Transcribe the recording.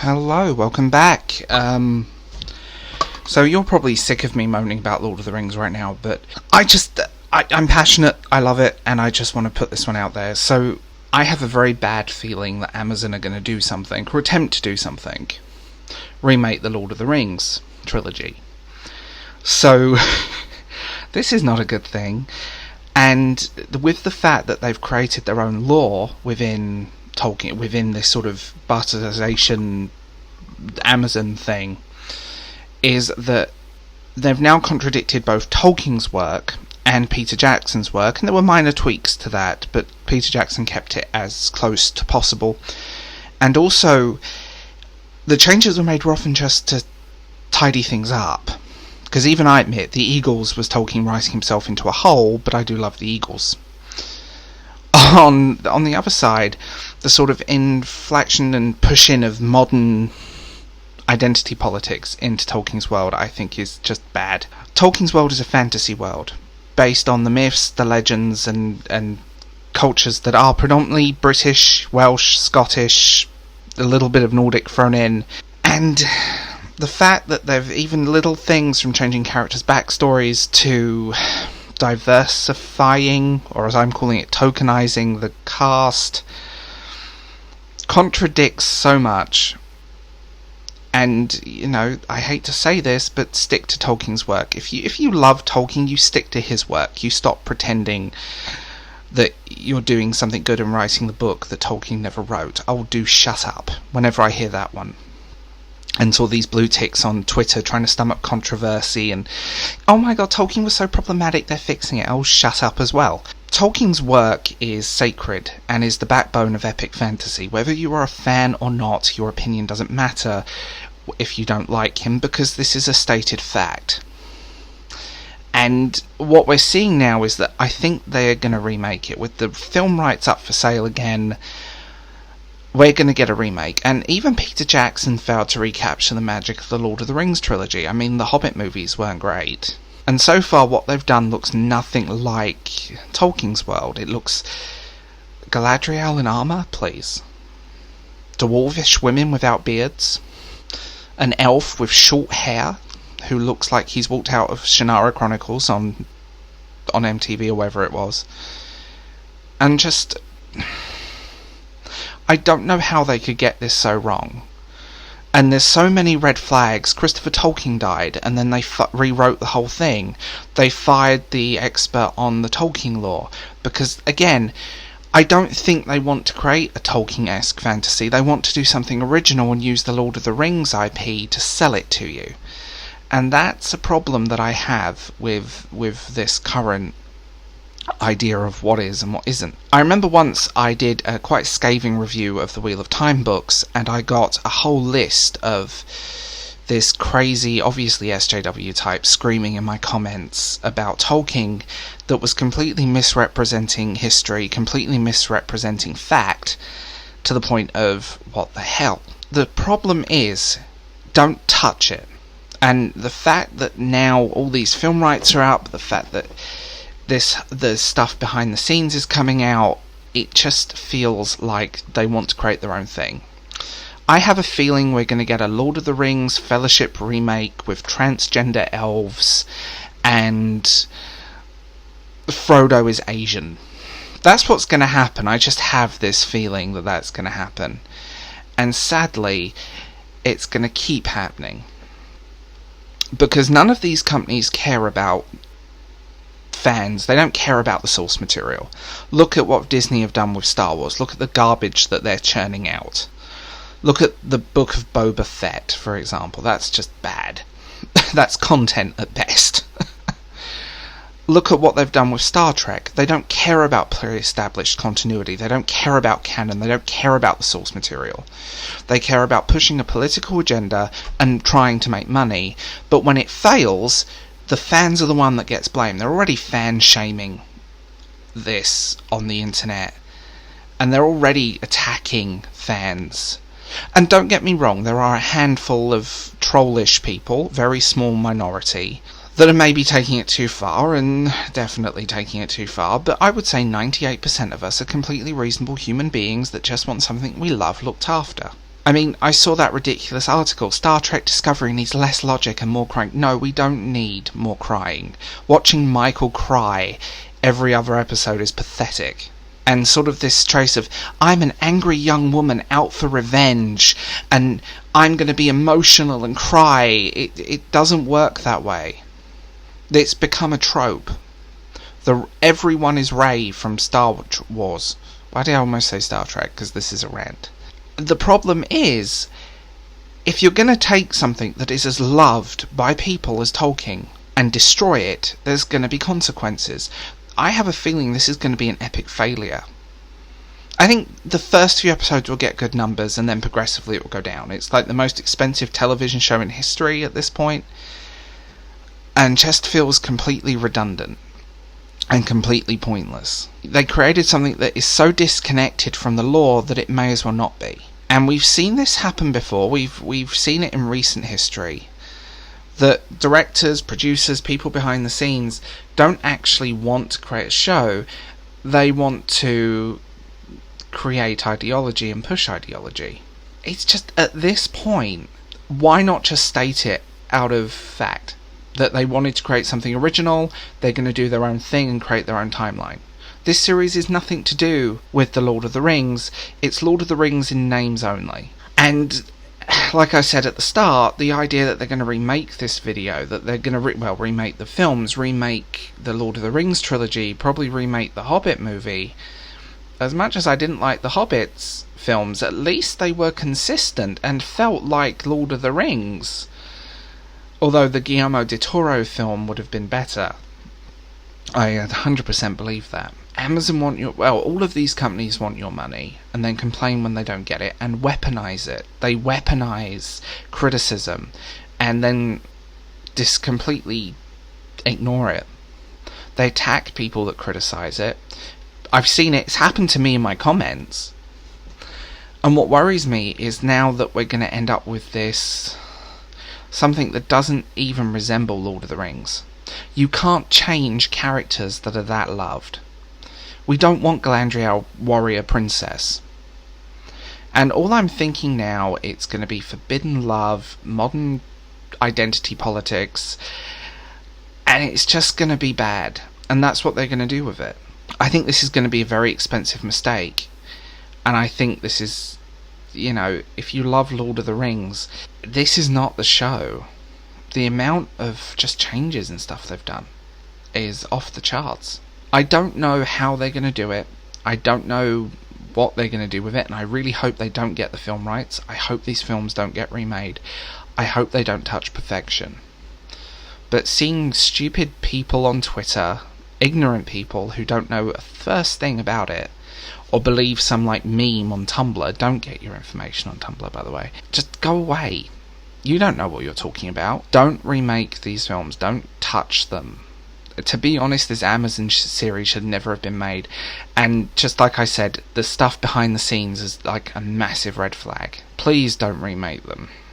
Hello, welcome back. So you're probably sick of me moaning about Lord of the Rings right now, but I'm passionate, I love it, and I just want to put this one out there. So I have a very bad feeling that Amazon are going to do something, or attempt to do something. Remake the Lord of the Rings trilogy. So this is not a good thing. And with the fact that they've created their own lore within Tolkien, within this sort of bastardization Amazon thing, is that they've now contradicted both Tolkien's work and Peter Jackson's work, and there were minor tweaks to that, but Peter Jackson kept it as close to possible. And also, the changes were made were often just to tidy things up. Because even I admit, the Eagles was Tolkien writing himself into a hole, but I do love the Eagles. On the other side, the sort of inflection and push-in of modern identity politics into Tolkien's world, I think, is just bad. Tolkien's world is a fantasy world, based on the myths, the legends, and cultures that are predominantly British, Welsh, Scottish, a little bit of Nordic thrown in, and the fact that they've even little things from changing characters' backstories to diversifying, or as I'm calling it, tokenizing the cast, contradicts so much. And, you know, I hate to say this, but stick to Tolkien's work. If you love Tolkien, you stick to his work. You stop pretending that you're doing something good and writing the book that Tolkien never wrote. Oh, do shut up whenever I hear that one. And saw these blue ticks on Twitter trying to stomach controversy and, oh my god, Tolkien was so problematic, they're fixing it. Oh, shut up as well. Tolkien's work is sacred and is the backbone of epic fantasy. Whether you are a fan or not, your opinion doesn't matter if you don't like him, because this is a stated fact. And what we're seeing now is that I think they're going to remake it. With the film rights up for sale again, we're going to get a remake. And even Peter Jackson failed to recapture the magic of the Lord of the Rings trilogy. I mean, the Hobbit movies weren't great. And so far, what they've done looks nothing like Tolkien's world. It looks Galadriel in armour, please. Dwarvish women without beards. An elf with short hair who looks like he's walked out of Shannara Chronicles on MTV or wherever it was. And just, I don't know how they could get this so wrong. And there's so many red flags. Christopher Tolkien died, and then they rewrote the whole thing. They fired the expert on the Tolkien lore. Because, again, I don't think they want to create a Tolkien-esque fantasy. They want to do something original and use the Lord of the Rings IP to sell it to you. And that's a problem that I have with this current idea of what is and what isn't. I remember once I did a quite scathing review of the Wheel of Time books, and I got a whole list of this crazy, obviously SJW type, screaming in my comments about Tolkien that was completely misrepresenting history, completely misrepresenting fact, to the point of, what the hell? The problem is, don't touch it. And the fact that now all these film rights are up, the fact that the stuff behind the scenes is coming out, it just feels like they want to create their own thing. I have a feeling we're going to get a Lord of the Rings Fellowship remake with transgender elves, and Frodo is Asian. That's what's going to happen. I just have this feeling that that's going to happen. And sadly, it's going to keep happening. Because none of these companies care about fans. They don't care about the source material. Look at what Disney have done with Star Wars. Look at the garbage that they're churning out. Look at the Book of Boba Fett, for example. That's just bad. That's content at best. Look at what they've done with Star Trek. They don't care about pre-established continuity. They don't care about canon. They don't care about the source material. They care about pushing a political agenda and trying to make money. But when it fails, the fans are the one that gets blamed. They're already fan-shaming this on the internet. And they're already attacking fans. And don't get me wrong, there are a handful of trollish people, very small minority, that are maybe taking it too far, and definitely taking it too far, but I would say 98% of us are completely reasonable human beings that just want something we love looked after. I mean, I saw that ridiculous article, Star Trek Discovery needs less logic and more crying. No, we don't need more crying. Watching Michael cry every other episode is pathetic. And sort of this trace of, I'm an angry young woman out for revenge, and I'm going to be emotional and cry. It doesn't work that way. It's become a trope. Everyone is Rey from Star Wars. Why did I almost say Star Trek? Because this is a rant. The problem is, if you're going to take something that is as loved by people as Tolkien and destroy it, there's going to be consequences. I have a feeling this is going to be an epic failure. I think the first few episodes will get good numbers, and then progressively it will go down. It's like the most expensive television show in history at this point, and just feels completely redundant and completely pointless. They created something that is so disconnected from the lore that it may as well not be. And we've seen this happen before. We've seen it in recent history. That directors, producers, people behind the scenes don't actually want to create a show. They want to create ideology and push ideology. It's just, at this point, why not just state it out of fact? That they wanted to create something original, they're going to do their own thing and create their own timeline. This series is nothing to do with the Lord of the Rings, it's Lord of the Rings in names only. And like I said at the start, the idea that they're going to remake this video, that they're going to remake the films, remake the Lord of the Rings trilogy, probably remake the Hobbit movie. As much as I didn't like the Hobbit's films, at least they were consistent and felt like Lord of the Rings. Although the Guillermo del Toro film would have been better. I 100% believe that. Amazon want your... Well, all of these companies want your money, and then complain when they don't get it, and weaponize it. They weaponize criticism, and then just completely ignore it. They attack people that criticize it. I've seen it. It's happened to me in my comments. And what worries me is now that we're going to end up with this... something that doesn't even resemble Lord of the Rings. You can't change characters that are that loved. We don't want Galadriel, warrior princess. And all I'm thinking now, it's going to be forbidden love, modern identity politics, and it's just going to be bad. And that's what they're going to do with it. I think this is going to be a very expensive mistake. And I think this is... You know, if you love Lord of the Rings, this is not the show. The amount of just changes and stuff they've done is off the charts. I don't know how they're going to do it. I don't know what they're going to do with it, and I really hope they don't get the film rights. I hope these films don't get remade. I hope they don't touch perfection. But seeing stupid people on Twitter, ignorant people who don't know a first thing about it, or believe some like meme on Tumblr. Don't get your information on Tumblr, by the way. Just go away. You don't know what you're talking about. Don't remake these films. Don't touch them. To be honest, this Amazon series should never have been made. And just like I said, the stuff behind the scenes is like a massive red flag. Please don't remake them.